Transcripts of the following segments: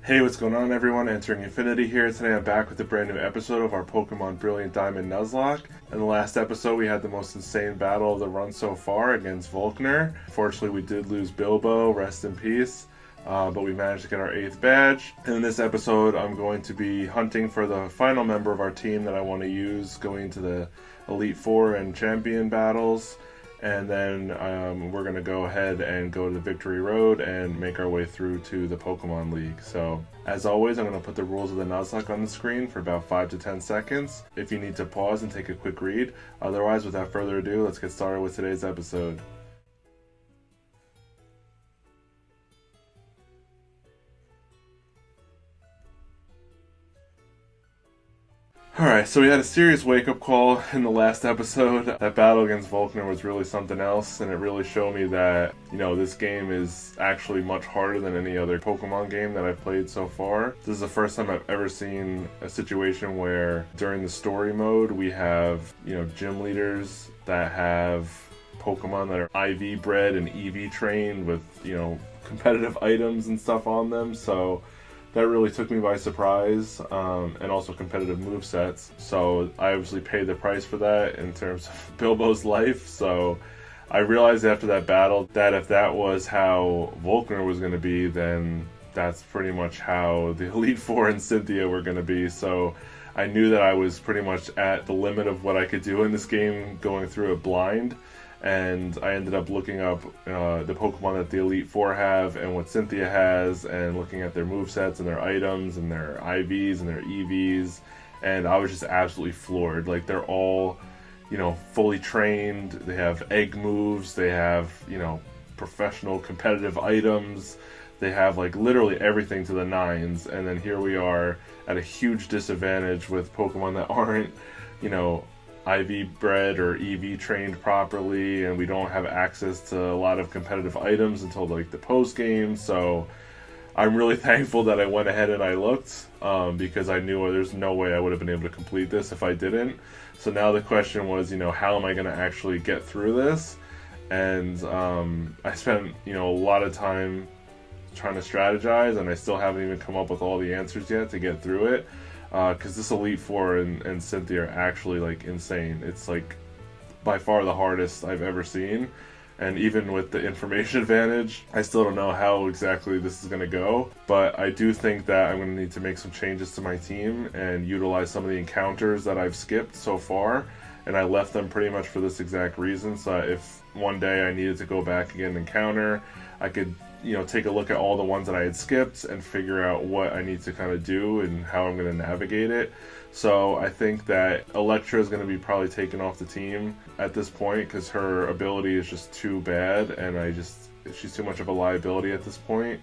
Hey, what's going on everyone? Entering Infinity here. Today I'm back with a brand new episode of our Pokemon Brilliant Diamond Nuzlocke. In the last episode we had the most insane battle of the run so far against Volkner. Fortunately we did lose Bilbo, rest in peace, but we managed to get our 8th badge. And in this episode I'm going to be hunting for the final member of our team that I want to use going to the Elite Four and Champion battles. And then we're going to go ahead and go to the Victory Road and make our way through to the Pokemon League. So, as always, I'm going to put the rules of the Nuzlocke on the screen for about 5 to 10 seconds if you need to pause and take a quick read. Otherwise, without further ado, let's get started with today's episode. Alright, so we had a serious wake-up call in the last episode. That battle against Volkner was really something else, and it really showed me that, this game is actually much harder than any other Pokemon game that I've played so far. This is the first time I've ever seen a situation where during the story mode we have, gym leaders that have Pokemon that are IV bred and EV trained with, competitive items and stuff on them, so that really took me by surprise, and also competitive movesets. So I obviously paid the price for that in terms of Bilbo's life. So I realized after that battle that if that was how Volkner was going to be, then that's pretty much how the Elite Four and Cynthia were going to be. So I knew that I was pretty much at the limit of what I could do in this game going through it blind. And I ended up looking up the Pokemon that the Elite Four have and what Cynthia has, and looking at their movesets and their items and their IVs and their EVs, and I was just absolutely floored. Like, they're all, fully trained, they have egg moves, they have, professional competitive items, they have, literally everything to the nines, and then here we are at a huge disadvantage with Pokemon that aren't, IV bred or EV trained properly, and we don't have access to a lot of competitive items until the post game. So I'm really thankful that I went ahead and I looked, because I knew there's no way I would have been able to complete this if I didn't. So now the question was, how am I going to actually get through this? And I spent a lot of time trying to strategize, and I still haven't even come up with all the answers yet to get through it. Because this Elite Four and Cynthia are actually insane. It's by far the hardest I've ever seen, and even with the information advantage, I still don't know how exactly this is going to go. But I do think that I'm going to need to make some changes to my team and utilize some of the encounters that I've skipped so far, and I left them pretty much for this exact reason. So if one day I needed to go back again and encounter, I could take a look at all the ones that I had skipped and figure out what I need to kind of do and how I'm going to navigate it. So I think that Electra is going to be probably taken off the team at this point because her ability is just too bad, and she's too much of a liability at this point.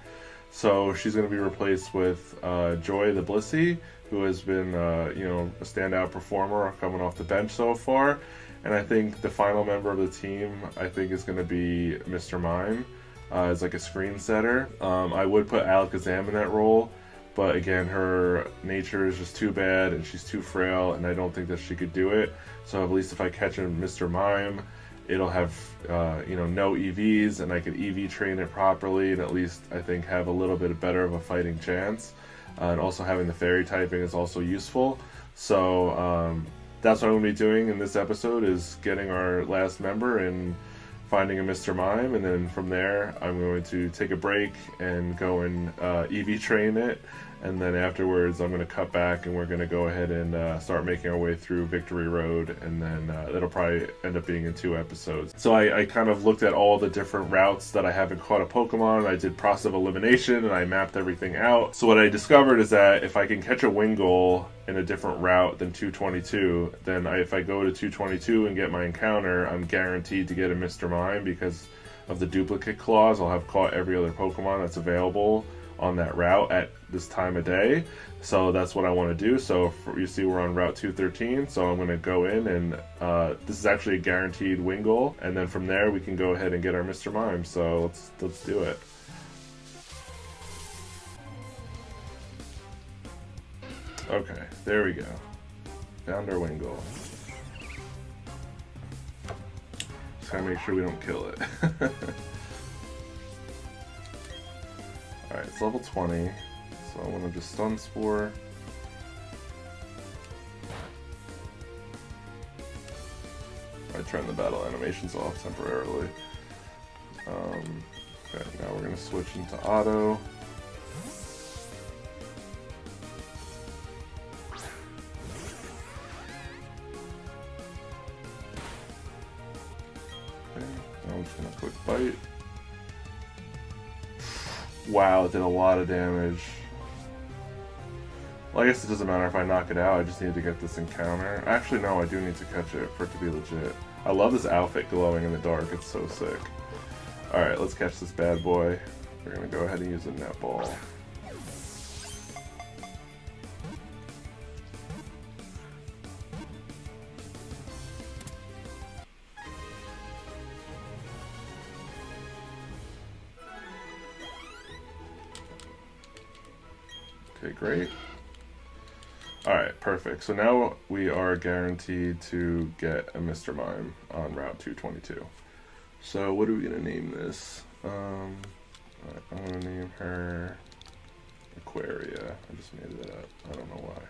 So she's going to be replaced with Joy the Blissey, who has been a standout performer coming off the bench so far. And I think the final member of the team is going to be Mr. Mime. As a screen setter. I would put Alakazam in that role, but again, her nature is just too bad and she's too frail, and I don't think that she could do it. So at least if I catch a Mr. Mime, it'll have no EVs, and I could EV train it properly, and at least I think have a little bit better of a fighting chance. And also having the fairy typing is also useful. So that's what I'm going to be doing in this episode, is getting our last member and finding a Mr. Mime, and then from there I'm going to take a break and go and EV train it, and then afterwards I'm going to cut back and we're going to go ahead and start making our way through Victory Road, and then it'll probably end up being in 2 episodes. So I kind of looked at all the different routes that I haven't caught a Pokemon. I did process of elimination and I mapped everything out. So what I discovered is that if I can catch a Wingull in a different route than 222, then if I go to 222 and get my encounter, I'm guaranteed to get a Mr. Mime because of the duplicate clause. I'll have caught every other Pokemon that's available on that route at this time of day. So that's what I want to do. So you see we're on Route 213, so I'm going to go in and this is actually a guaranteed Wingull, and then from there we can go ahead and get our Mr. Mime. So let's do it. Okay, there we go. Found our Wingull. Just gotta make sure we don't kill it. Alright, it's level 20. So I want to just stun spore. I turn the battle animations off temporarily. Okay, now we're going to switch into auto. Okay, now I'm just going to quick bite. Wow, it did a lot of damage. Well, I guess it doesn't matter if I knock it out, I just need to get this encounter. Actually, no, I do need to catch it for it to be legit. I love this outfit glowing in the dark, it's so sick. Alright, let's catch this bad boy. We're gonna go ahead and use a netball. Okay, great. Alright, perfect. So now we are guaranteed to get a Mr. Mime on Route 222. So what are we going to name this? I'm going to name her Aquaria. I just made that up. I don't know why.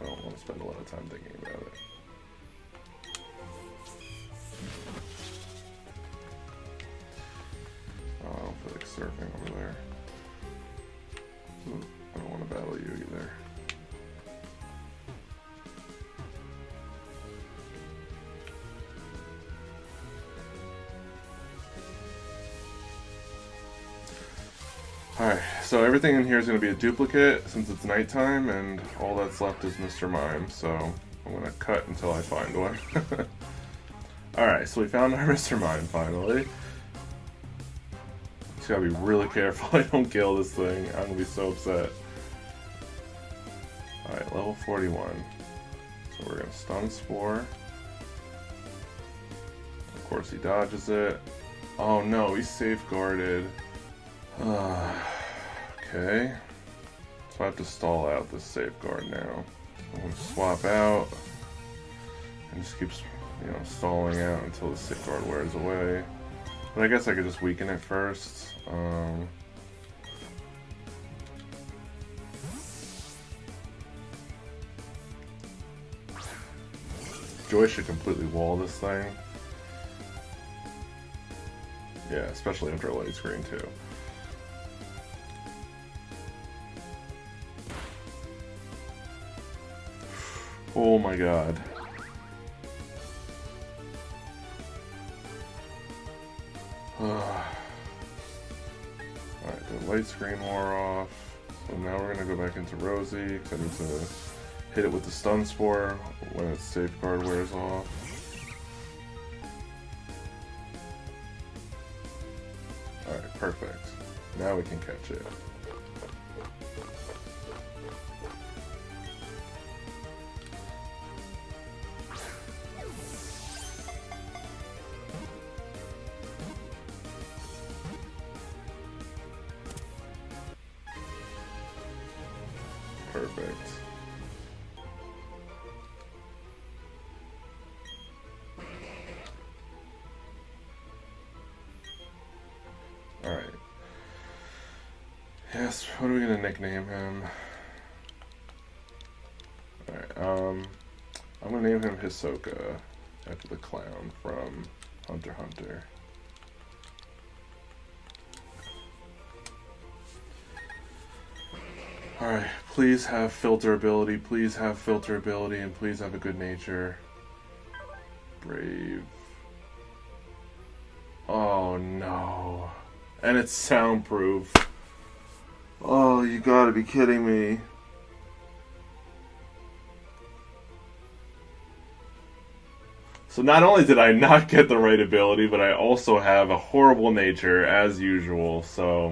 I don't want to spend a lot of time thinking about it. Oh, I don't feel like surfing over there. Ooh, I don't want to battle you either. Alright, so everything in here is going to be a duplicate since it's nighttime, and all that's left is Mr. Mime, so I'm going to cut until I find one. Alright, so we found our Mr. Mime finally. Just gotta be really careful I don't kill this thing, I'm going to be so upset. Alright, level 41. So we're going to stun spore. Of course he dodges it. Oh no, he's safeguarded. Okay, so I have to stall out this safeguard now. I'm going to swap out and just keeps, stalling out until the safeguard wears away. But I guess I could just weaken it first. Joy should completely wall this thing. Yeah, especially after a light screen too. Oh my god. Alright, the light screen wore off. So now we're going to go back into Rosie, because I need to hit it with the stun spore when its safeguard wears off. Alright, perfect. Now we can catch it. Perfect. Alright. Yes, what are we gonna nickname him? Alright, I'm gonna name him Hisoka after the clown from Hunter x Hunter. Alright, please have filter ability, please have filter ability, and please have a good nature. Brave. Oh no. And it's soundproof. Oh, you gotta be kidding me. So not only did I not get the right ability, but I also have a horrible nature, as usual. So,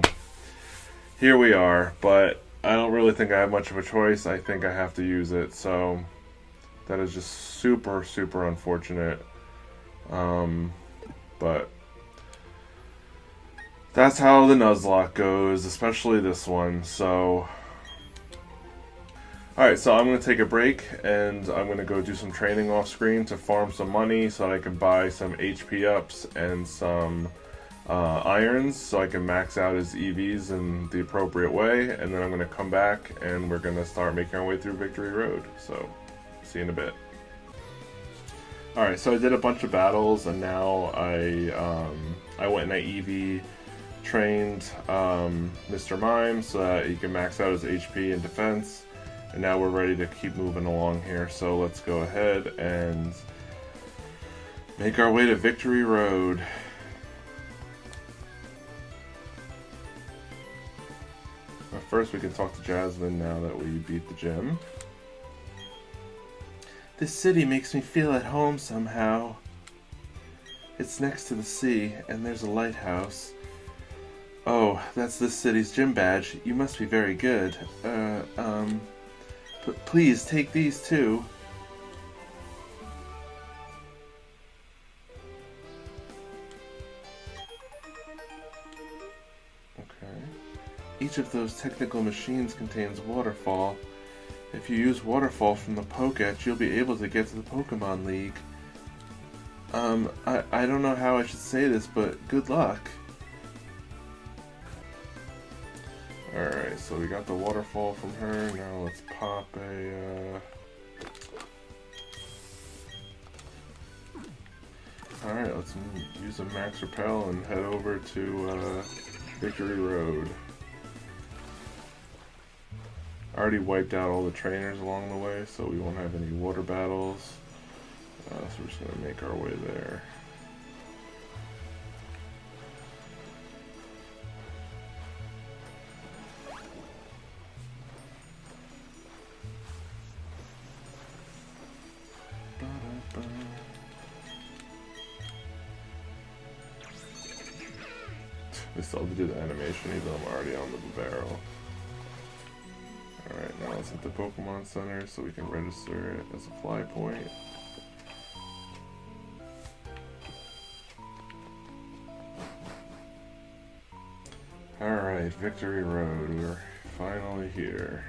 here we are, but I don't really think I have much of a choice. I think I have to use it, so that is just super, super unfortunate. But that's how the Nuzlocke goes, especially this one, so... Alright, so I'm going to take a break, and I'm going to go do some training off screen to farm some money so that I can buy some HP ups and some irons so I can max out his EVs in the appropriate way, and then I'm going to come back and we're going to start making our way through Victory Road. So, see you in a bit. Alright, so I did a bunch of battles, and now I went and I EV trained Mr. Mime so that he can max out his HP and defense, and now we're ready to keep moving along here. So let's go ahead and make our way to Victory Road. But first we can talk to Jasmine now that we beat the gym. This city makes me feel at home somehow. It's next to the sea, and there's a lighthouse. Oh, that's this city's gym badge. You must be very good. But please take these too. Okay. Each of those technical machines contains waterfall. If you use waterfall from the Pokétch, you'll be able to get to the Pokemon League. I don't know how I should say this, but good luck. Alright, so we got the waterfall from her. Now let's pop a... Alright, let's use a Max Repel and head over to Victory Road. I already wiped out all the trainers along the way, so we won't have any water battles. So we're just going to make our way there. We still have to do the animation even though I'm already on the barrel. Alright, now let's hit the Pokemon Center so we can register it as a fly point. Alright, Victory Road, we're finally here.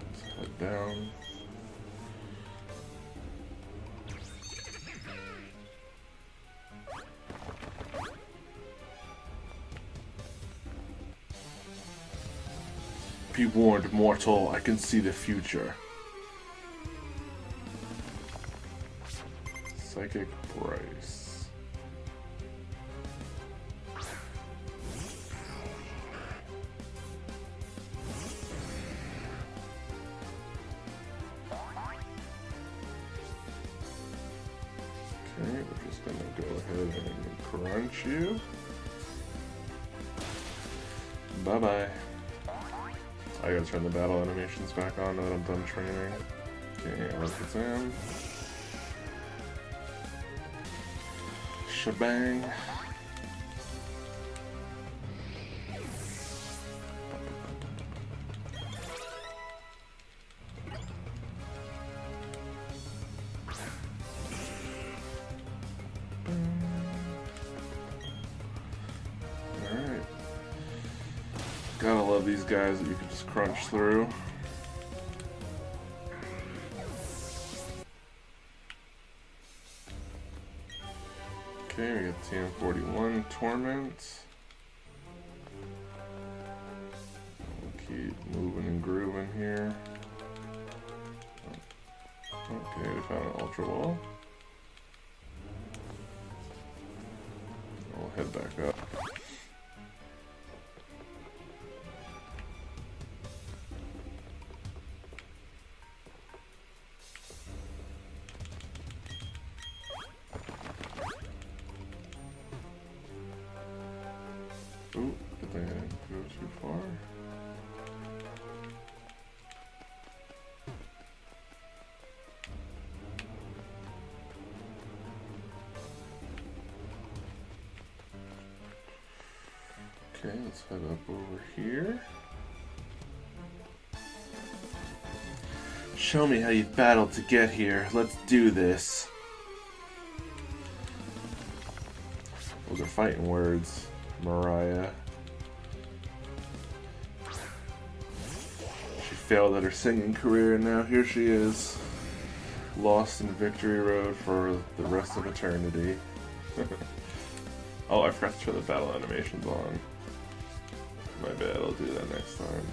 Let's head down. Be warned, mortal, I can see the future. Psychic Bryce. Okay, we're just gonna go ahead and crunch you. Bye-bye. I gotta turn the battle animations back on now that I'm done training. Okay, Alakazam. Shebang. Alright. Gotta love these guys that you can just crunch through. Okay, we got TM41 Torment. We'll keep moving and grooving here. Okay, we found an Ultra Ball. We'll head back up. Ooh, good thing I didn't go too far. Okay, let's head up over here. Show me how you battled to get here. Let's do this. Those are fighting words, Mariah. She failed at her singing career and now here she is lost in Victory Road for the rest of eternity. Oh, I forgot to turn the battle animations on. My bad, I'll do that next time.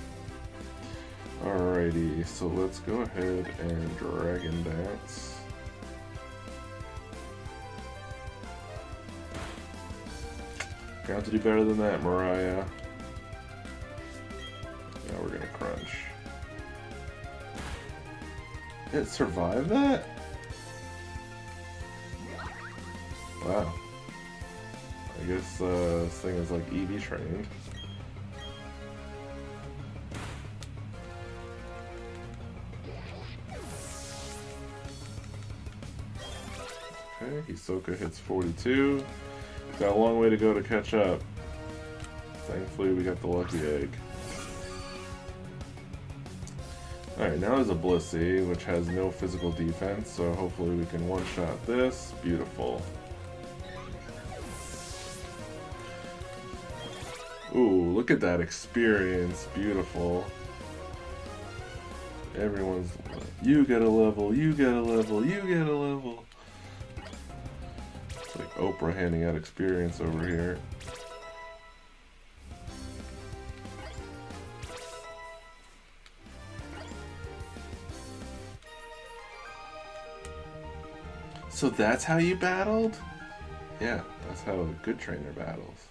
Alrighty, so let's go ahead and Dragon Dance. You're gonna have to do better than that, Mariah. Now we're gonna crunch. It survived that? Wow. I guess this thing is like EV trained. Okay, Hisoka hits 42. Got a long way to go to catch up. Thankfully we got the lucky egg. Alright, now there's a Blissey, which has no physical defense, so hopefully we can one-shot this. Beautiful. Ooh, look at that experience. Beautiful. Everyone's like, you get a level, you get a level, you get a level. It's like Oprah handing out experience over here. So that's how you battled? Yeah, that's how a good trainer battles.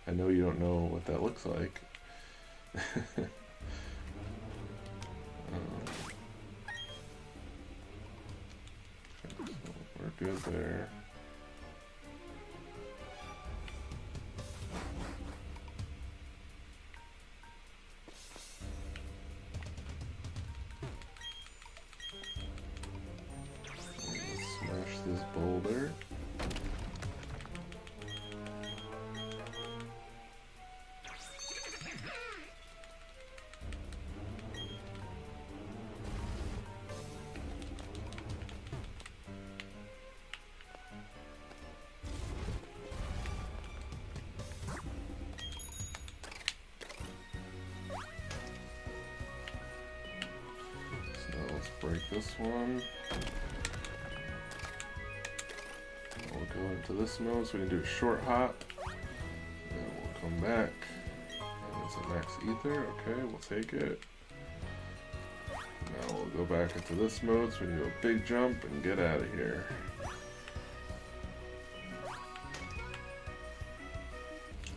I know you don't know what that looks like. We're good there. Smash this boulder. Break this one. We'll go into this mode so we can do a short hop. Then we'll come back. And it's a max ether. Okay, we'll take it. Now we'll go back into this mode so we can do a big jump and get out of here.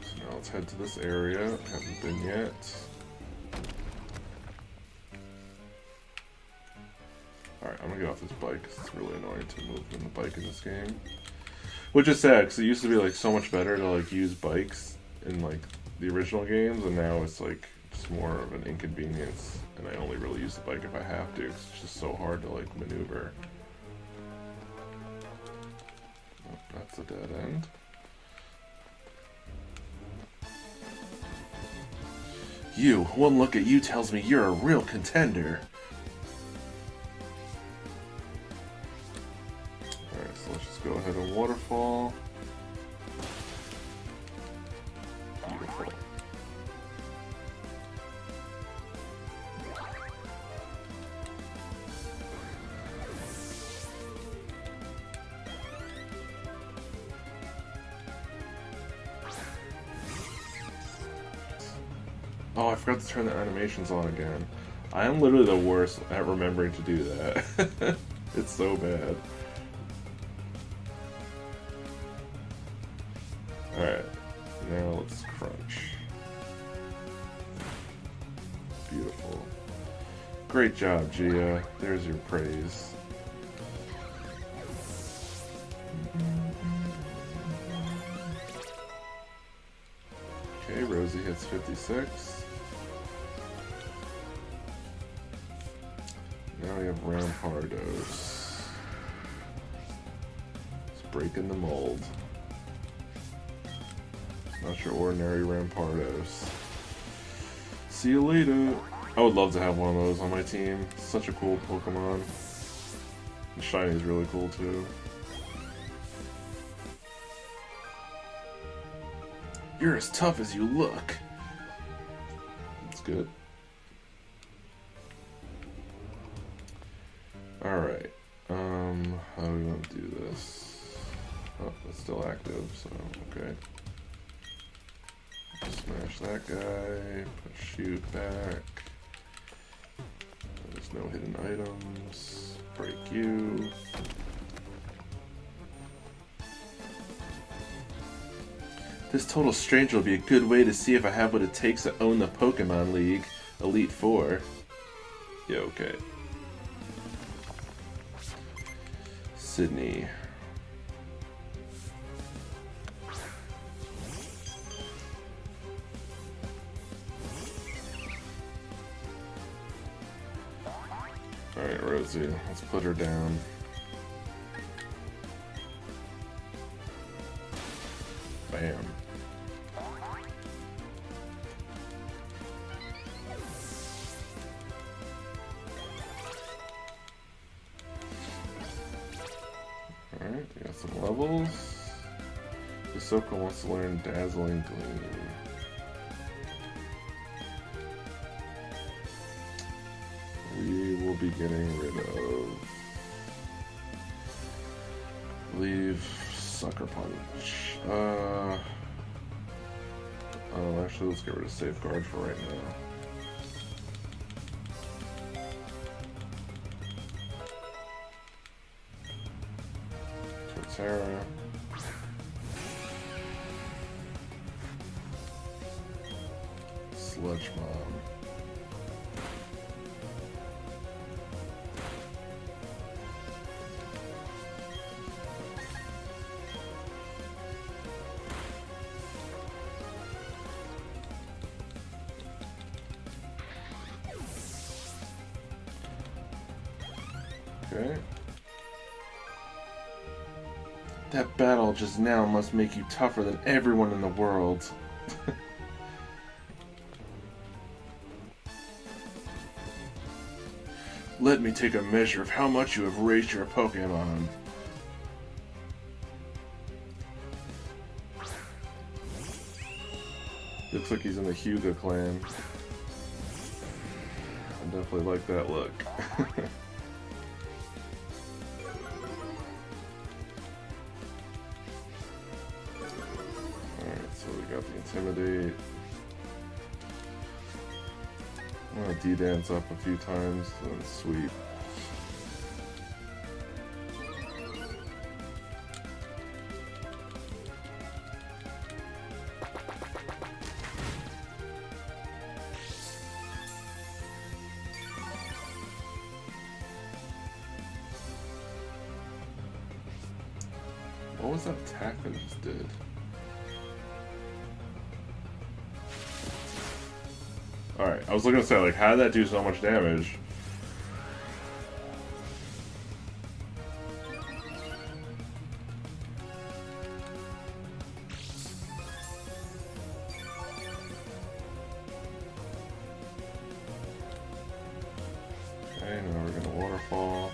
So now let's head to this area. Haven't been yet. Alright, I'm gonna get off this bike because it's really annoying to move in the bike in this game. Which is sad because it used to be like so much better to like use bikes in like the original games, and now it's like just more of an inconvenience, and I only really use the bike if I have to 'cause it's just so hard to like maneuver. Oh, that's a dead end. You, one look at you tells me you're a real contender. Go ahead and waterfall. Beautiful. Oh, I forgot to turn the animations on again. I am literally the worst at remembering to do that. It's so bad. Alright, now let's crunch. Beautiful. Great job, Gia. There's your praise. Okay, Rosie hits 56. Now we have Rampardos. It's breaking the mold. Not your ordinary Rampardos. See you later. I would love to have one of those on my team. Such a cool Pokemon. The shiny is really cool too. You're as tough as you look. That's good. Alright. do this. Oh, it's still active, so okay. Smash that guy, put shoot back. There's no hidden items. Break you. This total stranger will be a good way to see if I have what it takes to own the Pokemon League. Elite Four. Yeah, okay. Sydney. Alright, Rosie, let's put her down. Bam. Alright, we got some levels. Hisoka wants to learn Dazzling Gleam. We will be getting rid of, I believe, Sucker Punch. Oh, actually, let's get rid of Safeguard for right now. Torterra. Sludge Bomb. Okay. That battle just now must make you tougher than everyone in the world. Let me take a measure of how much you have raised your Pokemon. Looks like he's in the Hyuga clan. I definitely like that look. Got the Intimidate. I'm gonna D-dance up a few times, then sweep. What was that attack that I just did? Alright, I was looking to say, like, how did that do so much damage? Okay, now we're gonna waterfall.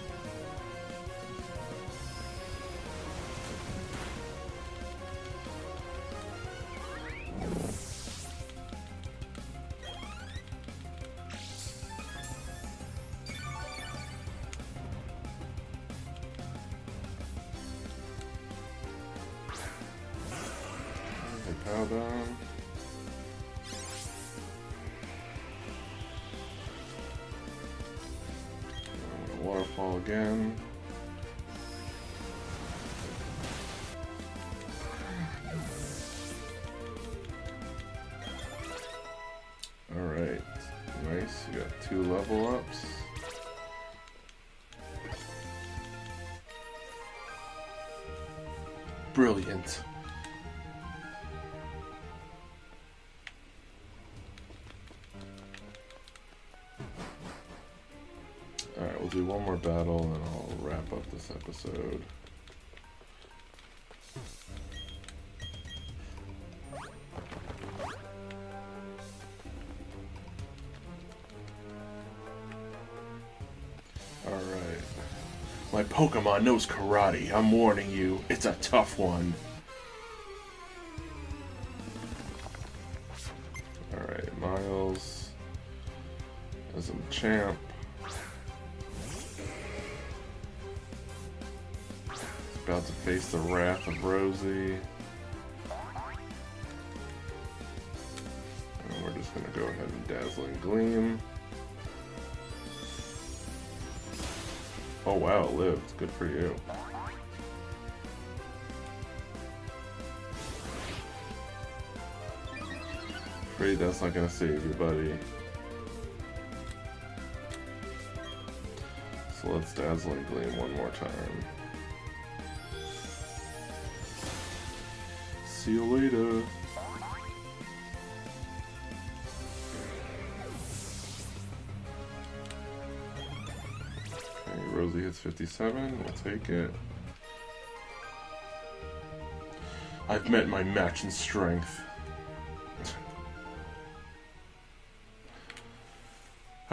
Power down. Waterfall again. Alright, nice. You got 2 level ups. Brilliant. Alright, we'll do one more battle and then I'll wrap up this episode. Alright. My Pokemon knows karate. I'm warning you. It's a tough one. Alright, Miles as a champ. about to face the wrath of Rosie. And we're just going to go ahead and Dazzling Gleam. Oh wow, it lived. Good for you. Afraid that's not going to save you, buddy. So let's Dazzling Gleam one more time. See you later. Okay, Rosie hits 57. We'll take it. I've met my match in strength.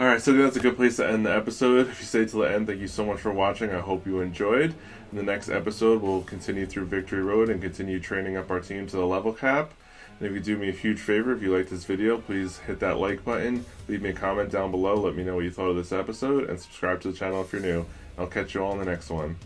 Alright, so that's a good place to end the episode. If you stayed till the end, thank you so much for watching. I hope you enjoyed. In the next episode, we'll continue through Victory Road and continue training up our team to the level cap. And if you do me a huge favor, if you like this video, please hit that like button, leave me a comment down below, let me know what you thought of this episode, and subscribe to the channel if you're new. I'll catch you all in the next one.